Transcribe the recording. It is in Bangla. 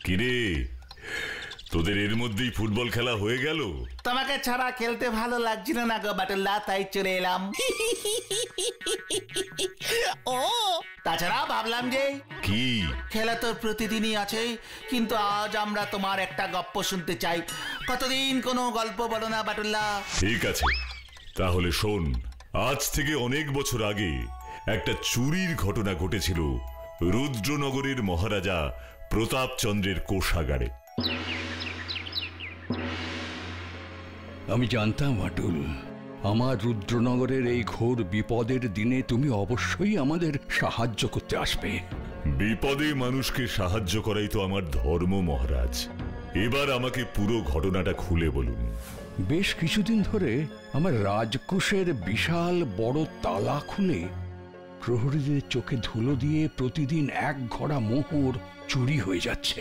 কিরে, তোদের এর মধ্যেই ফুটবল খেলা হয়ে গেল? তোমাকে ছাড়া খেলতে ভালো লাগছিল না গো বাটুল্লা, তাই চলে এলাম। ও তাছাড়া ভাবলাম যে কি? খেলা তো প্রতিদিনই আছে, কিন্তু আজ আমরা তোমার একটা গপ্প শুনতে চাই। কতদিন কোনো গল্প বলো না বাটুল্লা। ঠিক আছে, তাহলে শোন। আজ থেকে অনেক বছর আগে একটা চুরির ঘটনা ঘটেছিল রুদ্রনগরের মহারাজা প্রতাপচন্দ্রের কোষাগারে। আমি জানতাম অটুল, আমার রুদ্রনগরের এই ঘোর বিপদের দিনে তুমি অবশ্যই আমাদের সাহায্য করতে আসবে। বিপদে মানুষকে সাহায্য করাই তো আমার ধর্ম মহারাজ। এবার আমাকে পুরো ঘটনাটা খুলে বলুন। বেশ কিছুদিন ধরে আমার রাজকোষের বিশাল বড় তালা খুলে প্রহরীদের চোখে ধুলো দিয়ে প্রতিদিন এক ঘড়া মোহর চুরি হয়ে যাচ্ছে।